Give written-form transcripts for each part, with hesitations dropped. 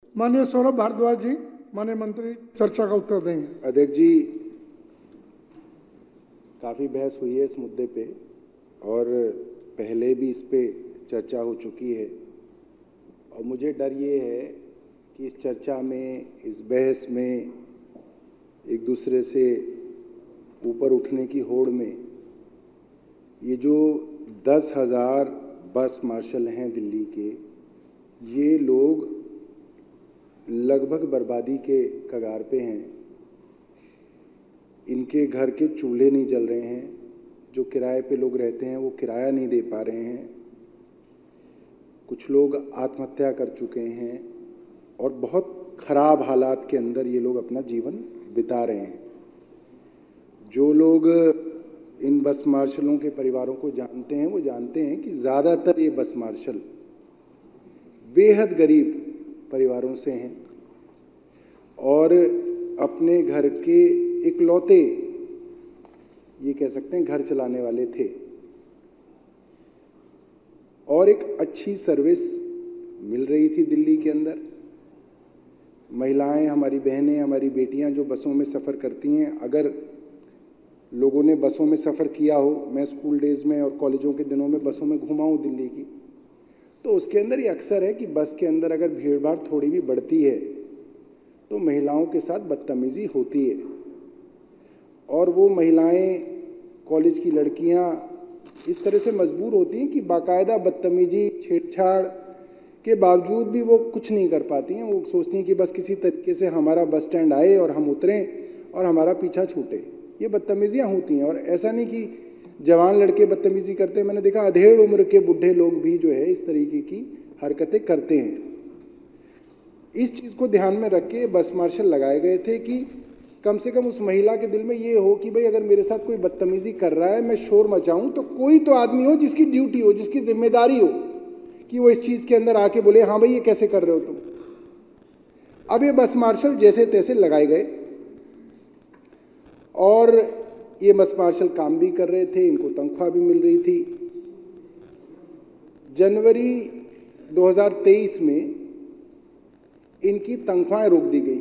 माननीय सौरभ भारद्वाज जी, माननीय मंत्री चर्चा का उत्तर देंगे। अध्यक्ष जी, काफ़ी बहस हुई है इस मुद्दे पे और पहले भी इस पे चर्चा हो चुकी है और मुझे डर ये है कि इस चर्चा में, इस बहस में एक दूसरे से ऊपर उठने की होड़ में ये जो 10,000 बस मार्शल हैं दिल्ली के, ये लोग लगभग बर्बादी के कगार पे हैं। इनके घर के चूल्हे नहीं जल रहे हैं, जो किराए पे लोग रहते हैं वो किराया नहीं दे पा रहे हैं, कुछ लोग आत्महत्या कर चुके हैं और बहुत ख़राब हालात के अंदर ये लोग अपना जीवन बिता रहे हैं। जो लोग इन बस मार्शलों के परिवारों को जानते हैं वो जानते हैं कि ज़्यादातर ये बस मार्शल बेहद गरीब परिवारों से हैं और अपने घर के इकलौते, ये कह सकते हैं, घर चलाने वाले थे और एक अच्छी सर्विस मिल रही थी दिल्ली के अंदर। महिलाएं, हमारी बहनें, हमारी बेटियां जो बसों में सफ़र करती हैं, अगर लोगों ने बसों में सफ़र किया हो, मैं स्कूल डेज़ में और कॉलेजों के दिनों में बसों में घुमा हूँ दिल्ली की, तो उसके अंदर ये अक्सर है कि बस के अंदर अगर भीड़ भाड़ थोड़ी भी बढ़ती है तो महिलाओं के साथ बदतमीज़ी होती है और वो महिलाएं, कॉलेज की लड़कियां इस तरह से मजबूर होती हैं कि बाकायदा बदतमीज़ी, छेड़छाड़ के बावजूद भी वो कुछ नहीं कर पाती हैं। वो सोचती हैं कि बस किसी तरीके से हमारा बस स्टैंड आए और हम उतरें और हमारा पीछा छूटे। ये बदतमीज़ियाँ होती हैं और ऐसा नहीं कि जवान लड़के बदतमीज़ी करते हैं, मैंने देखा अधेड़ उम्र के बूढ़े लोग भी जो है इस तरीके की हरकतें करते हैं। इस चीज़ को ध्यान में रख के बस मार्शल लगाए गए थे कि कम से कम उस महिला के दिल में ये हो कि भाई अगर मेरे साथ कोई बदतमीज़ी कर रहा है, मैं शोर मचाऊं, तो कोई तो आदमी हो जिसकी ड्यूटी हो, जिसकी जिम्मेदारी हो कि वो इस चीज़ के अंदर आके बोले हाँ भाई ये कैसे कर रहे हो तुम। अब ये बस मार्शल जैसे तैसे लगाए गए और ये बस मार्शल काम भी कर रहे थे, इनको तनख्वाह भी मिल रही थी। जनवरी 2023 में इनकी तनख्वाहें रोक दी गई।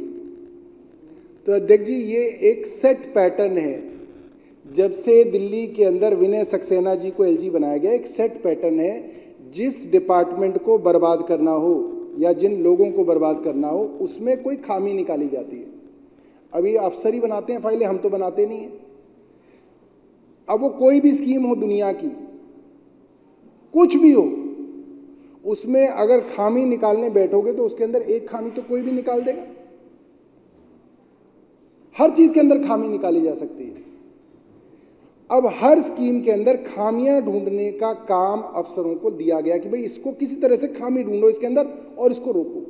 तो अध्यक्ष जी, ये एक सेट पैटर्न है, जब से दिल्ली के अंदर विनय सक्सेना जी को एलजी बनाया गया, एक सेट पैटर्न है। जिस डिपार्टमेंट को बर्बाद करना हो या जिन लोगों को बर्बाद करना हो, उसमें कोई खामी निकाली जाती है। अभी अफसर ही बनाते हैं फाइलें, हम तो बनाते नहीं हैं। अब वो कोई भी स्कीम हो दुनिया की, कुछ भी हो, उसमें अगर खामी निकालने बैठोगे तो उसके अंदर एक खामी तो कोई भी निकाल देगा। हर चीज के अंदर खामी निकाली जा सकती है। अब हर स्कीम के अंदर खामियां ढूंढने का काम अफसरों को दिया गया कि भाई इसको किसी तरह से खामी ढूंढो इसके अंदर और इसको रोको।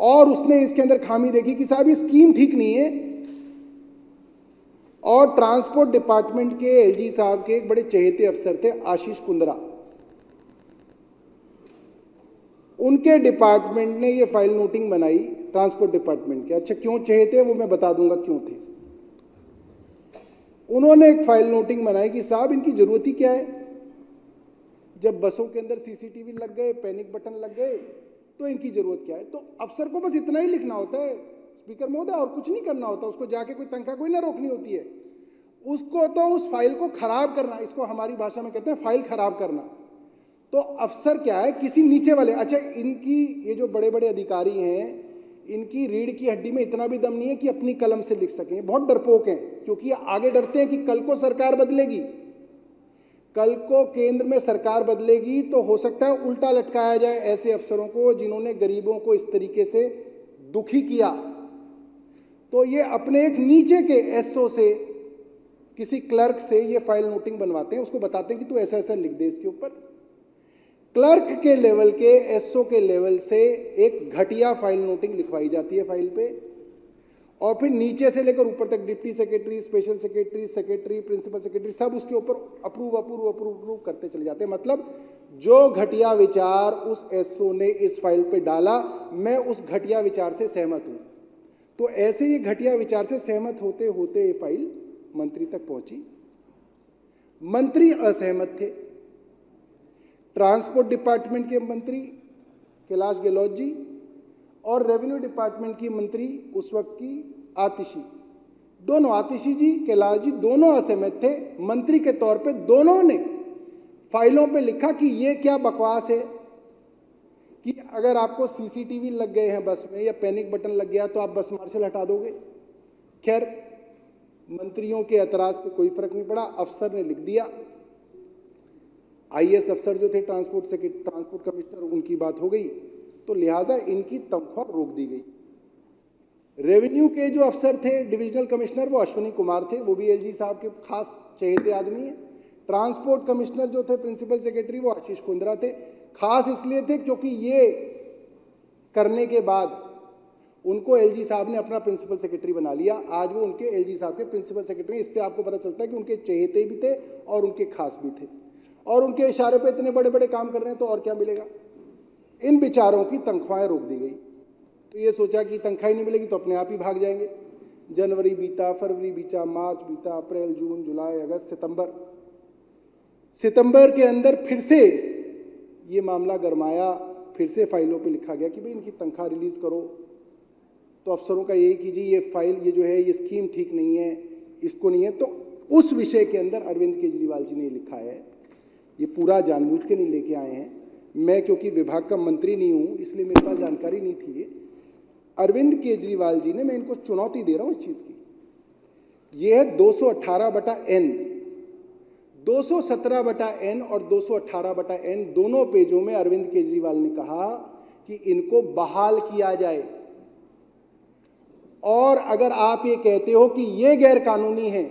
और उसने इसके अंदर खामी देखी कि साहब ये स्कीम ठीक नहीं है। और ट्रांसपोर्ट डिपार्टमेंट के एलजी साहब के एक बड़े चहेते अफसर थे, आशीष कुंद्रा, उनके डिपार्टमेंट ने ये फाइल नोटिंग बनाई ट्रांसपोर्ट डिपार्टमेंट के। अच्छा, क्यों चहेते वो मैं बता दूंगा क्यों थे। उन्होंने एक फाइल नोटिंग बनाई कि साहब इनकी जरूरत ही क्या है, जब बसों के अंदर सीसीटीवी लग गए, पैनिक बटन लग गए, तो इनकी जरूरत क्या है। तो अफसर को बस इतना ही लिखना होता है स्पीकर महोदय, और कुछ नहीं करना होता। उसको जाके कोई तनख्वाह कोई ना रोकनी होती है, उसको तो उस फाइल को खराब करना, इसको हमारी भाषा में कहते हैं फाइल खराब करना। तो अफसर क्या है, किसी नीचे वाले, अच्छा इनकी ये जो बड़े बड़े अधिकारी हैं, इनकी रीढ़ की हड्डी में इतना भी दम नहीं है कि अपनी कलम से लिख सकें। बहुत डरपोक हैं, क्योंकि आगे डरते हैं कि कल को सरकार बदलेगी, कल को केंद्र में सरकार बदलेगी तो हो सकता है उल्टा लटकाया जाए ऐसे अफसरों को जिन्होंने गरीबों को इस तरीके से दुखी किया। तो ये अपने एक नीचे के एसओ से, किसी क्लर्क से ये फाइल नोटिंग बनवाते हैं, उसको बताते हैं कि तू ऐसा ऐसा लिख दे इसके ऊपर। क्लर्क के लेवल के, एसओ के लेवल से एक घटिया फाइल नोटिंग लिखवाई जाती है फाइल पे, और फिर नीचे से लेकर ऊपर तक deputy secretary, special secretary, secretary, principal secretary, सब उसके ऊपर अप्रूव अप्रूव अप्रूव अप्रूव करते चले जाते हैं। मतलब जो घटिया विचार उस एसओ ने इस फाइल पे डाला, मैं उस घटिया विचार से सहमत हूं। तो ऐसे ही घटिया विचार से सहमत होते होते ये फाइल मंत्री तक पहुंची। मंत्री असहमत थे। ट्रांसपोर्ट डिपार्टमेंट के मंत्री कैलाश गहलोत जी और रेवेन्यू डिपार्टमेंट की मंत्री उस वक्त की आतिशी, दोनों, आतिशी जी, कैलाश जी, दोनों असहमत थे। मंत्री के तौर पे दोनों ने फाइलों पे लिखा कि ये क्या बकवास है कि अगर आपको सीसीटीवी लग गए हैं बस में या पैनिक बटन लग गया तो आप बस मार्शल हटा दोगे। खैर, मंत्रियों के एतराज से कोई फर्क नहीं पड़ा, अफसर ने लिख दिया। आईएएस अफसर जो थे ट्रांसपोर्ट कमिश्नर, उनकी बात हो गई, तो लिहाजा इनकी तनख्वाह रोक दी गई। रेवेन्यू के जो अफसर थे, डिविजनल कमिश्नर, वो अश्विनी कुमार थे, वो भी एलजी साहब के खास चहेते आदमी हैं। ट्रांसपोर्ट कमिश्नर जो थे, प्रिंसिपल सेक्रेटरी, वो आशीष कुंद्रा थे। खास इसलिए थे क्योंकि ये करने के बाद उनको एलजी साहब ने अपना प्रिंसिपल सेक्रेटरी बना लिया। आज वो उनके एलजी साहब के प्रिंसिपल सेक्रेटरी। इससे आपको पता चलता है कि उनके चहेते भी थे और उनके खास भी थे, और उनके इशारे पे इतने बड़े बड़े काम कर रहे हैं, तो और क्या मिलेगा। इन बेचारों की तनख्वाहें रोक दी गई। तो ये सोचा कि तनख्वाह ही नहीं मिलेगी तो अपने आप ही भाग जाएंगे। जनवरी बीता, फरवरी बीता, मार्च बीता, अप्रैल, जून, जुलाई, अगस्त, सितंबर के अंदर फिर से ये मामला गरमाया। फिर से फाइलों पे लिखा गया कि भाई इनकी तनख्वाह रिलीज करो। तो अफसरों का यही कीजिए, ये फाइल, ये जो है, ये स्कीम ठीक नहीं है, इसको नहीं है। तो उस विषय के अंदर अरविंद केजरीवाल जी ने लिखा है। ये पूरा जानबूझ के नहीं लेके आए हैं। मैं क्योंकि विभाग का मंत्री नहीं हूँ, इसलिए मेरे पास जानकारी नहीं थी ये। अरविंद केजरीवाल जी ने, मैं इनको चुनौती दे रहा हूँ इस चीज़ की, ये है 218/N, 217/N और 218/N, दोनों पेजों में अरविंद केजरीवाल ने कहा कि इनको बहाल किया जाए। और अगर आप ये कहते हो कि ये गैर कानूनी है,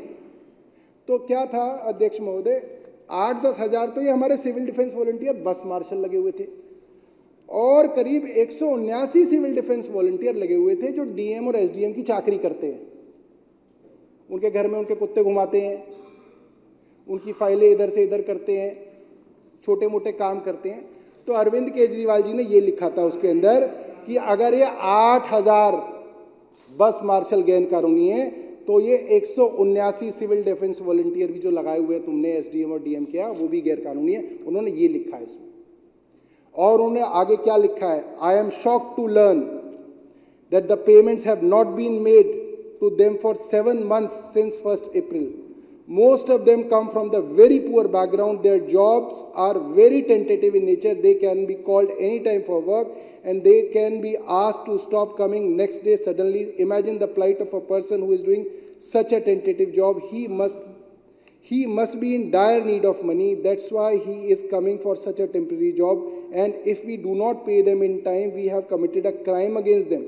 तो क्या था अध्यक्ष महोदय, 8-10 हज़ार तो ये हमारे सिविल डिफेंस वॉलंटियर बस मार्शल लगे हुए थे, और करीब 179 सिविल डिफेंस वॉलंटियर लगे हुए थे जो डीएम और एसडीएम की चाकरी करते हैं। उनके घर में उनके कुत्ते घुमाते हैं, उनकी फाइलें इधर से इधर करते हैं, छोटे मोटे काम करते हैं। तो अरविंद केजरीवाल जी ने ये लिखा था उसके अंदर कि अगर ये 8,000 बस मार्शल गैर कानूनी है, तो ये 179 सिविल डिफेंस वॉलंटियर भी जो लगाए हुए हैं तुमने एसडीएम और डीएम के, वो भी गैर कानूनी है। उन्होंने ये लिखा है इसमें। और उन्होंने आगे क्या लिखा है, I am shocked to learn that the payments have not been made to them for 7 months since 1st April. Most of them come from the very poor background. Their jobs are very tentative in nature. They can be called anytime for work and they can be asked to stop coming next day suddenly. Imagine the plight of a person who is doing such a tentative job. He must be in dire need of money. That's why he is coming for such a temporary job. And if we do not pay them in time, we have committed a crime against them.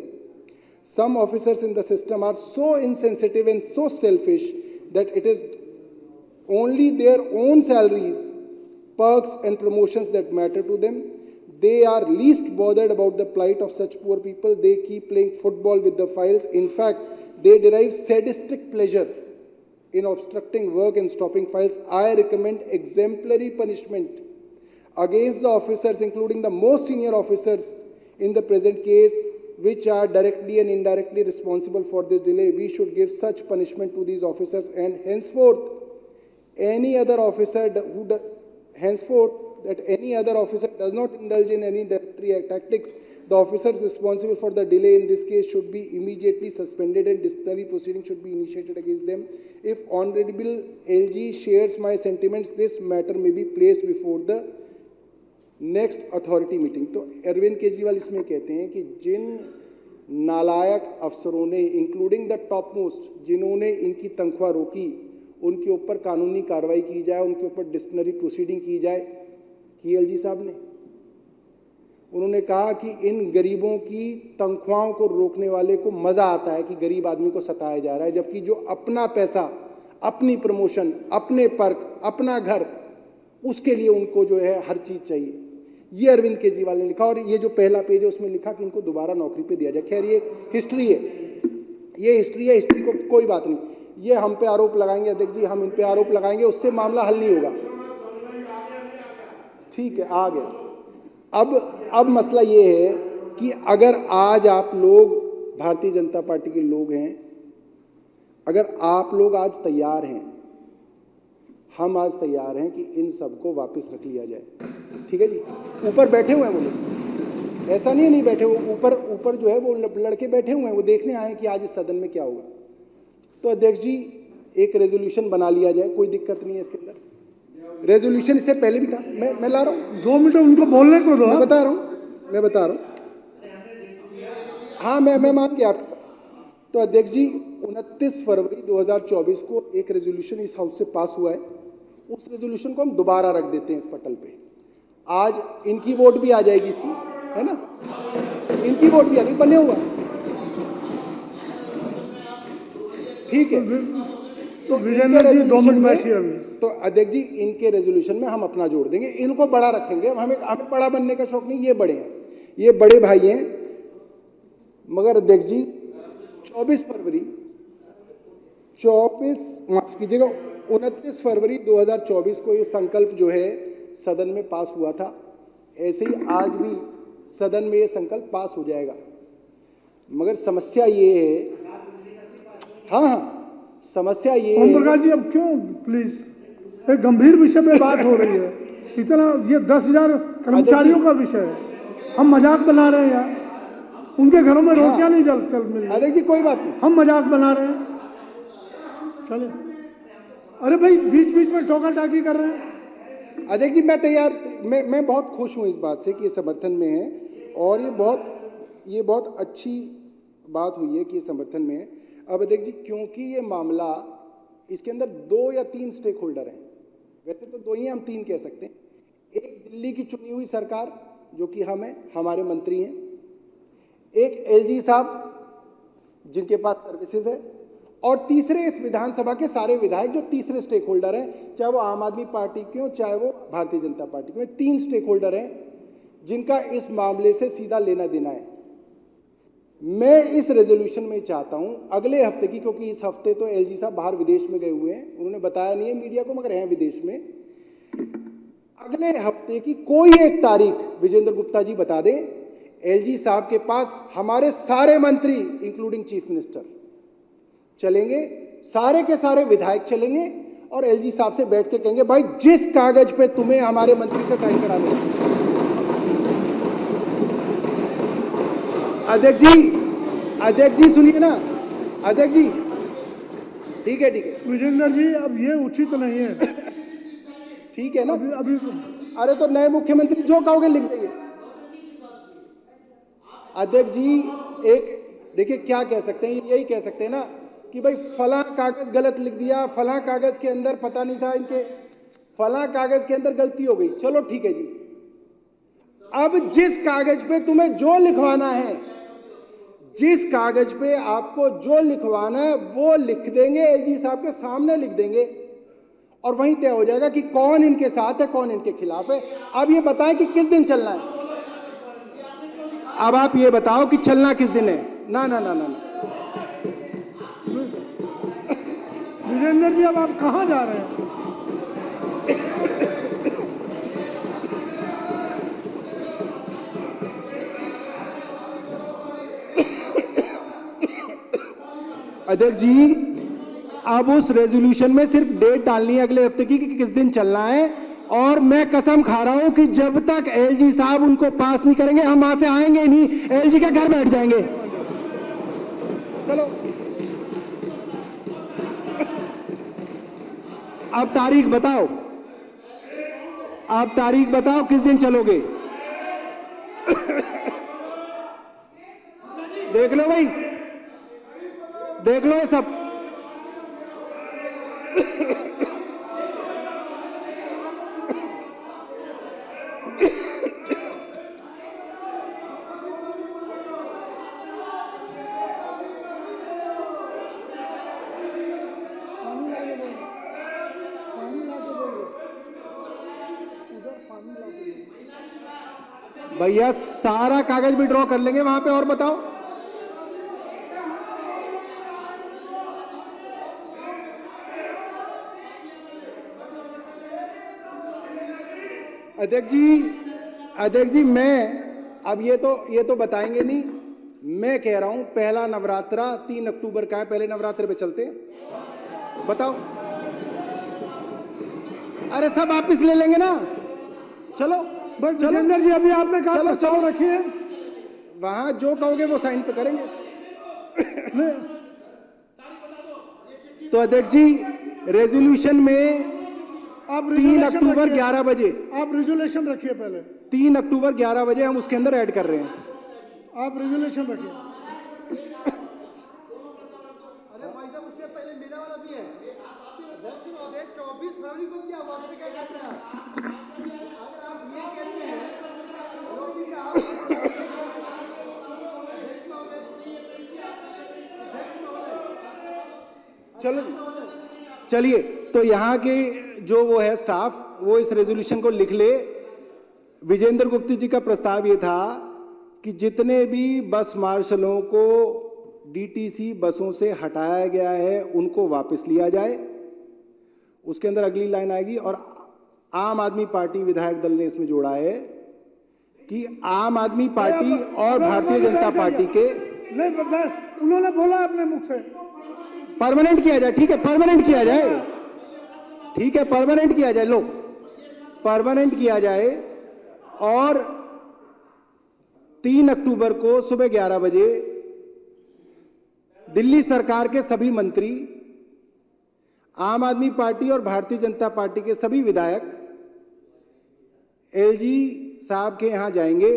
Some officers in the system are so insensitive and so selfish that it is only their own salaries, perks and promotions that matter to them. They are least bothered about the plight of such poor people. They keep playing football with the files. In fact, they derive sadistic pleasure in obstructing work and stopping files. I recommend exemplary punishment against the officers, including the most senior officers in the present case, which are directly and indirectly responsible for this delay. We should give such punishment to these officers, and henceforth, any other officer does not indulge in any dilatory tactics. The officers responsible for the delay in this case should be immediately suspended and disciplinary proceedings should be initiated against them. If Honorable LG shares my sentiments, this matter may be placed before the next authority meeting. तो अरविंद केजरीवाल इसमें कहते हैं कि जिन नालायक अफसरों ने, including the top most, जिन्होंने इनकी तनख्वाह रोकी, उनके ऊपर कानूनी कार्रवाई की जाए, उनके ऊपर डिसिप्लिनरी प्रोसीडिंग की जाए। की एलजी साहब ने, उन्होंने कहा कि इन गरीबों की तनख्वाहों को रोकने वाले को मज़ा आता है कि गरीब आदमी को सताया जा रहा है, जबकि जो अपना पैसा, अपनी प्रमोशन, अपने पर्क, अपना घर, उसके लिए उनको जो है हर चीज़ चाहिए। ये अरविंद केजरीवाल ने लिखा। और ये जो पहला पेज है उसमें लिखा कि इनको दोबारा नौकरी पे दिया जाए। खैर, ये हिस्ट्री है, ये हिस्ट्री है, हिस्ट्री को कोई बात नहीं। ये हम पे आरोप लगाएंगे अध्यक्ष जी, हम इन पे आरोप लगाएंगे, उससे मामला हल नहीं होगा। ठीक है, आ गया। अब मसला ये है कि अगर आज आप लोग भारतीय जनता पार्टी के लोग हैं, अगर आप लोग आज तैयार हैं, हम आज तैयार हैं कि इन सबको वापस रख लिया जाए। ठीक है जी, ऊपर बैठे हुए हैं वो लोग, ऐसा नहीं बैठे, वो ऊपर ऊपर जो है वो लड़के बैठे हुए हैं, वो देखने आए कि आज इस सदन में क्या होगा। तो अध्यक्ष जी एक रेजोल्यूशन बना लिया जाए, कोई दिक्कत नहीं है इसके अंदर। रेजोल्यूशन इससे पहले भी था, मैं ला रहा हूँ। 2 मिनट उनको बोलने को दो। मैं बता रहा हूँ। हाँ, मैं मान गया आपकी बात। तो अध्यक्ष जी 29 फरवरी 2024 को एक रेजोल्यूशन इस हाउस से पास हुआ है, उस रेजोल्यूशन को हम दोबारा रख देते हैं इस पटल पे। आज इनकी वोट भी आ जाएगी इसकी, है ना, इनकी वोट भी आ जाएगी, बने हुआ ठीक है। तो विजेंद्र जी 2 मिनट बैठिए अभी। तो अध्यक्ष जी इनके रेजोल्यूशन में हम अपना जोड़ देंगे, इनको बड़ा रखेंगे। हमें बड़ा बनने का शौक नहीं, ये बड़े हैं, ये बड़े भाई हैं। मगर अध्यक्ष जी 29 फरवरी 2024 को ये संकल्प जो है सदन में पास हुआ था, ऐसे ही आज भी सदन में ये संकल्प पास हो जाएगा। मगर समस्या ये है, हाँ, समस्या ये ओम है। प्रकाश जी अब क्यों, प्लीज, एक गंभीर विषय पे बात हो रही है। इतना ये 10,000 कर्मचारियों का विषय है, हम मजाक बना रहे हैं यार। उनके घरों में रोटियां नहीं चल मिल रही। अध्यक्ष जी कोई बात नहीं, हम मजाक बना रहे हैं, चले। अरे भाई बीच बीच में टोका टाकी कर रहे हैं। अध्यक्ष जी मैं बहुत खुश हूँ इस बात से कि ये समर्थन में है, और ये बहुत अच्छी बात हुई है कि ये समर्थन में है। अब अध्यक्ष जी क्योंकि ये मामला, इसके अंदर 2 या 3 स्टेक होल्डर हैं, वैसे तो 2 ही, हम 3 कह सकते हैं। एक दिल्ली की चुनी हुई सरकार जो कि हम हैं, हमारे मंत्री हैं, एक एलजी साहब जिनके पास सर्विसेज है, और तीसरे इस विधानसभा के सारे विधायक जो तीसरे स्टेक होल्डर हैं, चाहे वो आम आदमी पार्टी के हो चाहे वो भारतीय जनता पार्टी के हो। 3 स्टेक होल्डर हैं जिनका इस मामले से सीधा लेना देना है। मैं इस रेजोल्यूशन में चाहता हूं अगले हफ्ते की, क्योंकि इस हफ्ते तो एलजी साहब बाहर विदेश में गए हुए हैं, उन्होंने बताया नहीं है मीडिया को, मगर हैं विदेश में। अगले हफ्ते की कोई एक तारीख विजेंद्र गुप्ता जी बता दें, एलजी साहब के पास हमारे सारे मंत्री इंक्लूडिंग चीफ मिनिस्टर चलेंगे, सारे के सारे विधायक चलेंगे, और एलजी साहब से बैठ के कहेंगे भाई जिस कागज पे तुम्हें हमारे मंत्री से साइन कराने हैं। अध्यक्ष जी सुनिए ना, अध्यक्ष जी ठीक है विजेंद्र जी अब ये उचित नहीं है। ठीक है ना, अभी अरे तो नए मुख्यमंत्री जो कहोगे लिख देंगे। अध्यक्ष जी एक देखिए क्या कह सकते हैं, यही कह सकते हैं ना कि भाई फला कागज गलत लिख दिया, फला कागज के अंदर पता नहीं था इनके, फला कागज के अंदर गलती हो गई, चलो ठीक है जी। अब जिस कागज पे तुम्हें जो लिखवाना है, जिस कागज पे आपको जो लिखवाना है वो लिख देंगे, एलजी साहब के सामने लिख देंगे, और वहीं तय हो जाएगा कि कौन इनके साथ है कौन इनके खिलाफ है। अब ये बताएं कि किस दिन चलना है, अब आप ये बताओ कि चलना किस दिन है। ना ना ना ना, ना। विजेंद्र जी अब आप कहाँ जा रहे हैं? अध्यक्ष जी अब उस रेजोल्यूशन में सिर्फ डेट डालनी है अगले हफ्ते की कि किस दिन चलना है, और मैं कसम खा रहा हूं कि जब तक एलजी साहब उनको पास नहीं करेंगे हम वहां से आएंगे नहीं, एलजी के घर बैठ जाएंगे। चलो अब तारीख बताओ, आप तारीख बताओ किस दिन चलोगे। देख लो भाई, देख लो ये सब। भैया सारा कागज भी ड्रॉ कर लेंगे वहां पे, और बताओ। अध्यक्ष जी मैं अब ये तो बताएंगे नहीं, मैं कह रहा हूं पहला नवरात्रा 3 अक्टूबर का है, पहले नवरात्रे पे चलते हैं, बताओ। अरे सब वापिस ले लेंगे ना, चलो विजेंद्र जी अभी आपने कहा प्रस्ताव रखिए। वहां जो कहोगे वो साइन पे करेंगे। नहीं, तो अध्यक्ष जी, रेजोल्यूशन में आप 3 resolution अक्टूबर रखिए। 11 बजे, आप रेजोल्यूशन रखिए पहले, 3 अक्टूबर 11 बजे हम उसके अंदर ऐड कर रहे हैं। आप रेजोल्यूशन रखिए। अरे भाई साहब, उससे पहले मेरा वाला भी है। अध्यक्ष महोदय, 24 फरवरी को क्या हुआ, आप क्या कहते हैं? अगर आप ये कहते हैं रोटी साहब, अध्यक्ष महोदय, चलो चलिए, तो यहाँ के जो वो है स्टाफ, वो इस रेजोल्यूशन को लिख ले। विजेंद्र गुप्ता जी का प्रस्ताव ये था कि जितने भी बस मार्शलों को डीटीसी बसों से हटाया गया है उनको वापस लिया जाए। उसके अंदर अगली लाइन आएगी, और आम आदमी पार्टी विधायक दल ने इसमें जोड़ा है कि आम आदमी पार्टी और भारतीय जनता पार्टी के नहीं, उन्होंने बोला अपने मुख से। परमानेंट किया जाए। ठीक है, परमानेंट किया जाए। ठीक है, परमानेंट किया जाए। लो, परमानेंट किया जाए, और 3 अक्टूबर को सुबह 11 बजे दिल्ली सरकार के सभी मंत्री, आम आदमी पार्टी और भारतीय जनता पार्टी के सभी विधायक एलजी साहब के यहां जाएंगे,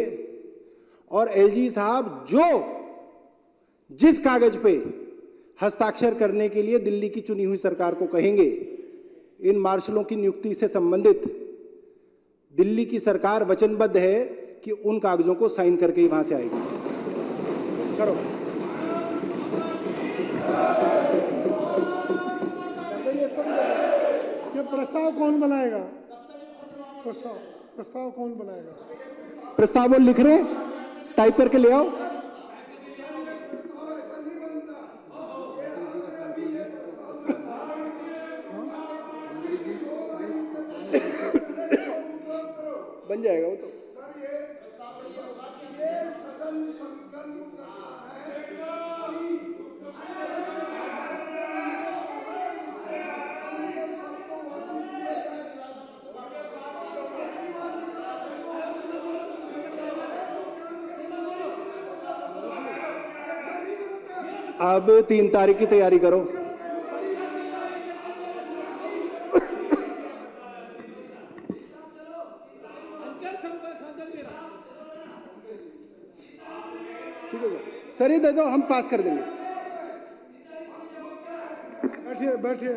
और एलजी साहब जिस कागज पे हस्ताक्षर करने के लिए दिल्ली की चुनी हुई सरकार को कहेंगे, इन मार्शलों की नियुक्ति से संबंधित दिल्ली की सरकार वचनबद्ध है कि उन कागजों को साइन करके ही वहां से आएगी। करो। ये प्रस्ताव कौन बनाएगा? प्रस्ताव कौन बनाएगा? प्रस्ताव वो लिख रहे हैं, टाइप करके ले आओ। बन जाएगा वो तो। अब 3 तारीख की तैयारी करो। ठीक है सर, ये दे दो, हम पास कर देंगे। बैठिए बैठिए।